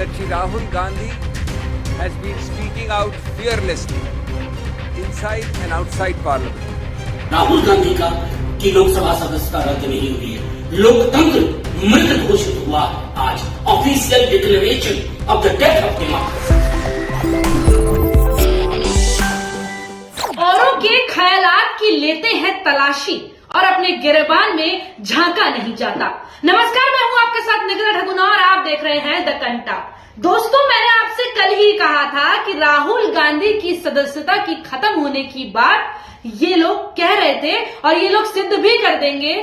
that Shri Rahul Gandhi has been speaking out fearlessly inside and outside Parliament. Rahul Gandhi का की लोकसभा सदस्यता रद्द नहीं हुई है, लोकतंत्र मृत घोषित हुआ आज। Official declaration of the death of democracy. औरों के ख्यालात की लेते हैं तलाशी और अपने गिरबान में झांका नहीं जाता। नमस्कार, मैं हूं आपके साथ निकिता ठगुना और आप देख रहे हैं द कंटा। दोस्तों, मैंने आपसे कल ही कहा था कि राहुल गांधी की सदस्यता की खत्म होने की बात ये लोग कह रहे थे और ये लोग सिद्ध भी कर देंगे,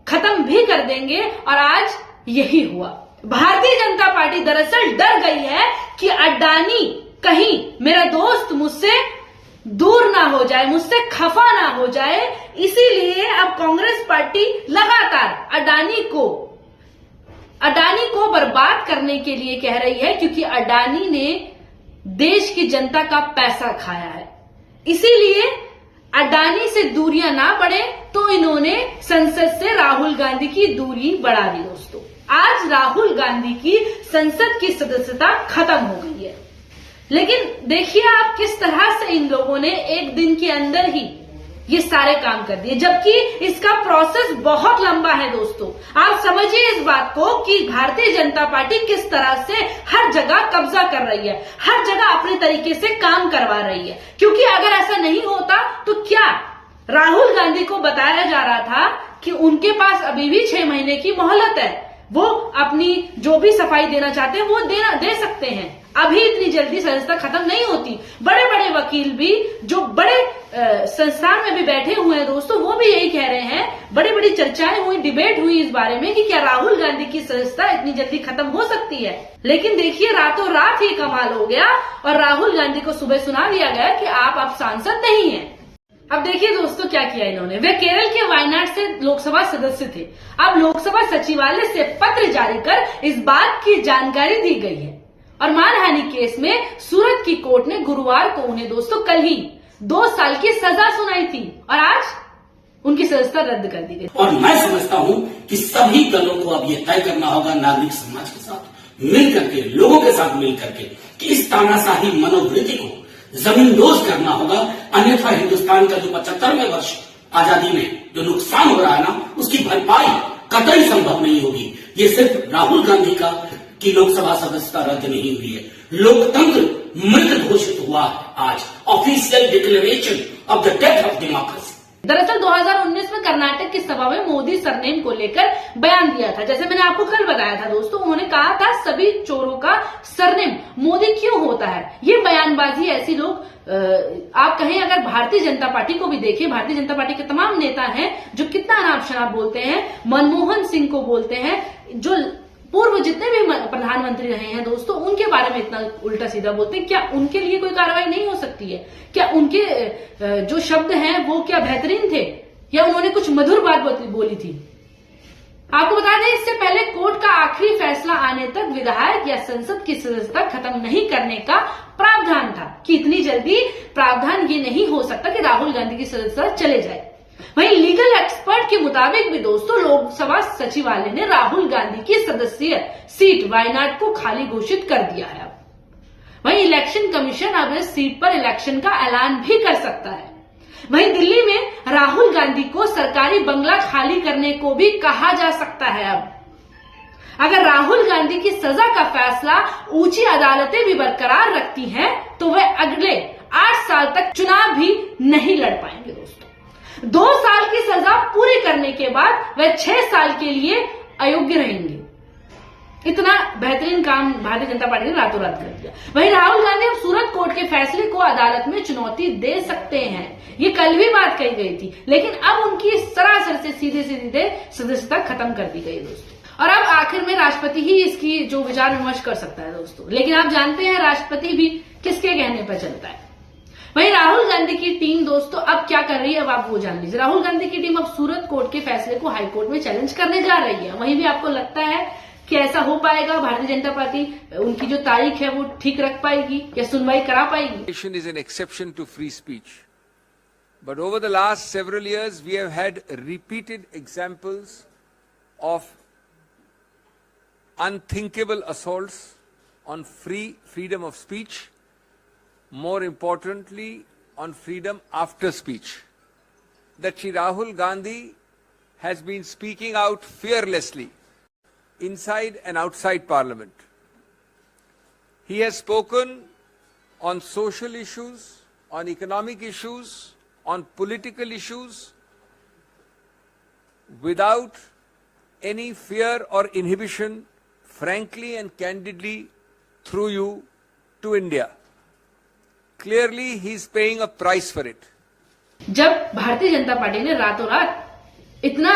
खत्म भी कर देंगे, और आज यही हुआ। भारतीय जनता पार्टी दरअसल डर गई है कि अडानी कहीं मेरा दोस्त मुझसे दूर ना हो जाए, मुझसे खफा ना हो जाए, इसीलिए अब कांग्रेस पार्टी लगातार अडानी को बर्बाद करने के लिए कह रही है, क्योंकि अडानी ने देश की जनता का पैसा खाया है। इसीलिए अडानी से दूरियां ना बढ़े तो इन्होंने संसद से राहुल गांधी की दूरी बढ़ा दी। दोस्तों, आज राहुल गांधी की संसद की सदस्यता खत्म हो गई है, लेकिन देखिए आप किस तरह से इन लोगों ने एक दिन के अंदर ही ये सारे काम कर दिए, जबकि इसका प्रोसेस बहुत लंबा है। दोस्तों, आप समझिए इस बात को कि भारतीय जनता पार्टी किस तरह से हर जगह कब्जा कर रही है, हर जगह अपने तरीके से काम करवा रही है। क्योंकि अगर ऐसा नहीं होता तो क्या राहुल गांधी को बताया जा रहा था कि उनके पास अभी भी 6 महीने की मोहलत है, वो अपनी जो भी सफाई देना चाहते हैं वो दे सकते हैं। अभी इतनी जल्दी सदस्यता खत्म नहीं होती। बड़े बड़े वकील भी जो बड़े संस्थान में भी बैठे हुए हैं दोस्तों, वो भी यही कह रहे हैं। बड़ी बड़ी चर्चाएं हुई, डिबेट हुई इस बारे में कि क्या राहुल गांधी की सदस्यता इतनी जल्दी खत्म हो सकती है। लेकिन देखिए, रातों रात ही कमाल हो गया और राहुल गांधी को सुबह सुना दिया गया कि आप अब सांसद नहीं है। अब देखिए दोस्तों क्या किया इन्होंने। वे केरल के वायनाड से लोकसभा सदस्य थे। अब लोकसभा सचिवालय से पत्र जारी कर इस बात की जानकारी दी गई है और मानहानि केस में सूरत की कोर्ट ने गुरुवार को उन्हें दोस्तों कल ही 2 साल की सजा सुनाई थी और आज उनकी सदस्यता रद्द कर दी गई। और मैं समझता हूं कि सभी दलों को अब यह तय करना होगा, नागरिक समाज के साथ मिल करके, लोगों के साथ मिल करके, कि इस तानाशाही मनोवृत्ति को जमींदोज करना होगा। अन्यथा हिंदुस्तान का जो 75वें वर्ष आजादी में जो नुकसान हो रहा है ना, उसकी भरपाई कतई संभव नहीं होगी। ये सिर्फ राहुल गांधी का की लोकसभा सदस्यता रद्द नहीं हुई है, लोकतंत्र मृत घोषित हुआ आज। Official declaration of the death of democracy. दरअसल 2019 में कर्नाटक की सभा में मोदी सरनेम को लेकर बयान दिया था। जैसे मैंने आपको कल बताया था दोस्तों, उन्होंने कहा था सभी चोरों का सरनेम मोदी क्यों होता है। ये बयानबाजी ऐसी लोग आप कहें, अगर भारतीय जनता पार्टी को भी देखें, भारतीय जनता पार्टी के तमाम नेता हैं जो कितना अनाप शनाप बोलते हैं, मनमोहन सिंह को बोलते हैं, जो पूर्व जितने भी प्रधानमंत्री रहे हैं दोस्तों, उनके बारे में इतना उल्टा सीधा बोलते हैं। क्या उनके लिए कोई कार्रवाई नहीं हो सकती है? क्या उनके जो शब्द हैं वो क्या बेहतरीन थे, या उन्होंने कुछ मधुर बात बोली थी? आपको बता दें, इससे पहले कोर्ट का आखिरी फैसला आने तक विधायक या संसद की सदस्यता खत्म नहीं करने का प्रावधान था, कि इतनी जल्दी प्रावधान ये नहीं हो सकता कि राहुल गांधी की सदस्यता चले जाए। वहीं लीगल एक्सपर्ट के मुताबिक भी दोस्तों, लोकसभा सचिवालय ने राहुल गांधी की सदस्यीय सीट वायनाड को खाली घोषित कर दिया है। वहीं इलेक्शन कमीशन अब इस सीट पर इलेक्शन का ऐलान भी कर सकता है। वहीं दिल्ली में राहुल गांधी को सरकारी बंगला खाली करने को भी कहा जा सकता है। अब अगर राहुल गांधी की सजा का फैसला ऊंची अदालतें भी बरकरार रखती हैं, तो वह अगले 8 साल तक चुनाव भी नहीं लड़ पाएंगे दोस्तों। 2 साल की सजा पूरी करने के बाद वह 6 साल के लिए अयोग्य रहेंगे। इतना बेहतरीन काम भारतीय जनता पार्टी ने रातों रात कर दिया। वहीं राहुल गांधी अब सूरत कोर्ट के फैसले को अदालत में चुनौती दे सकते हैं। ये कल भी बात कही गई थी, लेकिन अब उनकी सरासर से सीधे सदस्यता खत्म कर दी गई दोस्तों। और अब आखिर में राष्ट्रपति ही इसकी जो विचार विमर्श कर सकता है दोस्तों। लेकिन आप जानते हैं राष्ट्रपति भी किसके कहने पर चलता है। वहीं राहुल गांधी की टीम दोस्तों अब क्या कर रही है, अब आप वो जान लीजिए। राहुल गांधी की टीम अब सूरत कोर्ट के फैसले को हाईकोर्ट में चैलेंज करने जा रही है। वहीं भी आपको लगता है कि ऐसा हो पाएगा? भारतीय जनता पार्टी उनकी जो तारीख है वो ठीक रख पाएगी या सुनवाई करा पाएगी? Is an exception to free speech, but over the last several years we have had repeated examples of unthinkable assaults on freedom of speech, more importantly, on freedom after speech. That Shri Rahul Gandhi has been speaking out fearlessly inside and outside Parliament. He has spoken on social issues, on economic issues, on political issues, without any fear or inhibition, frankly and candidly, through you to India. Clearly, he is paying a price for it. जब Bharatiya Janata party ने रातों रात इतना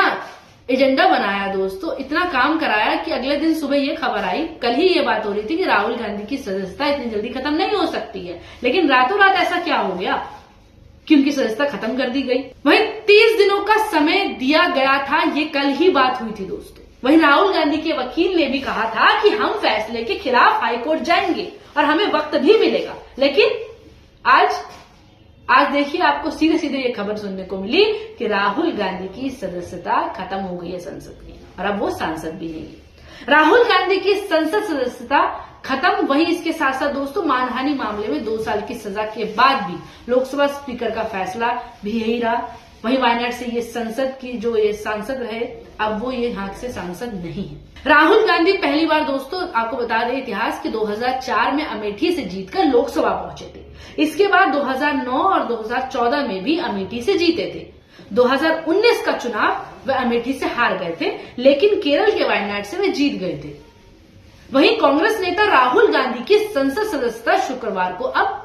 agenda बनाया दोस्तों, इतना काम कराया कि अगले दिन सुबह ये खबर आई, कल ही ये बात हो रही थी कि राहुल गांधी की सदस्यता इतनी जल्दी खत्म नहीं हो सकती है, लेकिन रातों रात ऐसा क्या हो गया कि उनकी सदस्यता खत्म कर दी गई। वहीं 30 दिनों का समय दिया गया था, ये कल ही बात हुई थी दोस्तों। वहीं राहुल गांधी के वकील ने भी कहा था कि हम फैसले के खिलाफ हाईकोर्ट जाएंगे और हमें वक्त भी मिलेगा, लेकिन आज देखिए आपको सीधे सीधे ये खबर सुनने को मिली कि राहुल गांधी की सदस्यता खत्म हो गई है संसद की, और अब वो सांसद भी नहीं है। राहुल गांधी की संसद सदस्यता खत्म। वहीं इसके साथ साथ दोस्तों मानहानि मामले में 2 साल की सजा के बाद भी लोकसभा स्पीकर का फैसला भी यही रहा। वहीं वायनाड से ये संसद की जो ये सांसद रहे, अब वो ये यहाँ से सांसद नहीं है। राहुल गांधी पहली बार दोस्तों आपको बता दें इतिहास कि 2004 में अमेठी से जीतकर लोकसभा पहुंचे थे। इसके बाद 2009 और 2014 में भी अमेठी से जीते थे। 2019 का चुनाव वे अमेठी से हार गए थे, लेकिन केरल के वायनाड से वे जीत गए थे। वहीं कांग्रेस नेता राहुल गांधी की संसद सदस्यता शुक्रवार को अब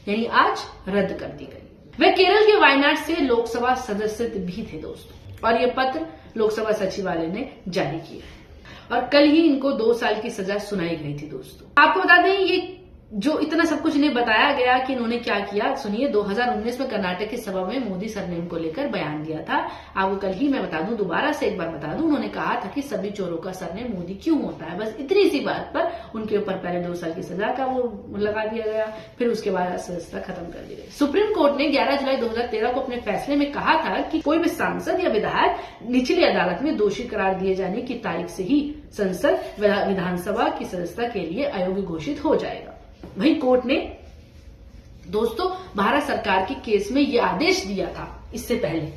यानी आज रद्द कर दी गई। वे केरल के वायनाड से लोकसभा सदस्य भी थे दोस्तों, और ये पत्र लोकसभा सचिवालय ने जारी किया और कल ही इनको 2 साल की सजा सुनाई गई थी दोस्तों। आपको बता दें ये जो इतना सब कुछ इन्हें बताया गया कि इन्होंने क्या किया, सुनिए। 2019 में कर्नाटक की सभा में मोदी सरनेम को लेकर बयान दिया था। आपको कल ही मैं बता दूं, दोबारा से एक बार बता दूं, उन्होंने कहा था कि सभी चोरों का सरनेम मोदी क्यों होता है। बस इतनी सी बात पर उनके ऊपर पहले 2 साल की सजा का वो लगा दिया गया, फिर उसके बाद सदस्यता खत्म कर दी गई। सुप्रीम कोर्ट ने 11 जुलाई 2013 को अपने फैसले में कहा था कि कोई भी सांसद या विधायक निचली अदालत में दोषी करार दिए जाने की तारीख से ही संसद विधानसभा की सदस्यता के लिए अयोग्य घोषित हो जाएगा। वहीं कोर्ट ने दोस्तों भारत सरकार के केस में यह आदेश दिया था इससे पहले,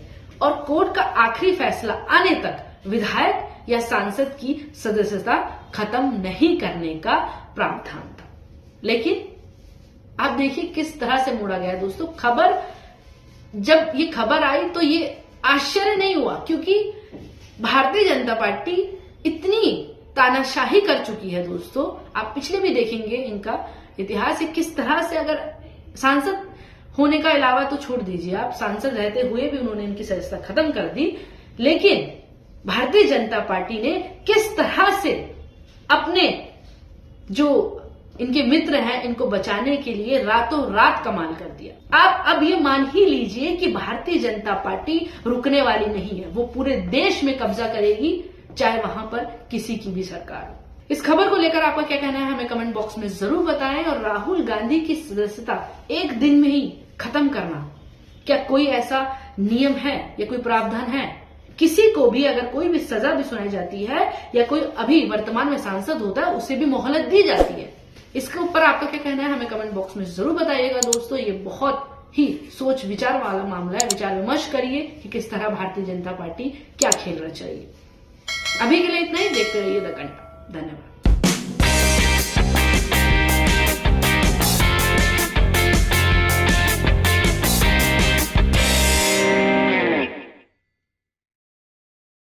और कोर्ट का आखिरी फैसला आने तक विधायक या सांसद की सदस्यता खत्म नहीं करने का प्रावधान था। लेकिन आप देखिए किस तरह से मोड़ा गया दोस्तों। जब ये खबर आई तो ये आश्चर्य नहीं हुआ, क्योंकि भारतीय जनता पार्टी इतनी तानाशाही कर चुकी है दोस्तों। आप पिछले भी देखेंगे इनका इतिहास है किस तरह से, अगर सांसद होने का अलावा तो छोड़ दीजिए आप, सांसद रहते हुए भी उन्होंने इनकी सदस्यता खत्म कर दी। लेकिन भारतीय जनता पार्टी ने किस तरह से अपने जो इनके मित्र हैं इनको बचाने के लिए रातों रात कमाल कर दिया। आप अब ये मान ही लीजिए कि भारतीय जनता पार्टी रुकने वाली नहीं है, वो पूरे देश में कब्जा करेगी, चाहे वहां पर किसी की भी सरकार हो। इस खबर को लेकर आपका क्या कहना है हमें कमेंट बॉक्स में जरूर बताएं। और राहुल गांधी की सदस्यता एक दिन में ही खत्म करना, क्या कोई ऐसा नियम है या कोई प्रावधान है? किसी को भी अगर कोई भी सजा भी सुनाई जाती है या कोई अभी वर्तमान में सांसद होता है उसे भी मोहलत दी जाती है। इसके ऊपर आपका क्या कहना है हमें कमेंट बॉक्स में जरूर बताइएगा दोस्तों। ये बहुत ही सोच विचार वाला मामला है, विचार विमर्श करिए कि किस तरह भारतीय जनता पार्टी क्या खेल रही चाहिए। अभी के लिए इतना ही, देखते रहिए द घंटा। धन्यवाद।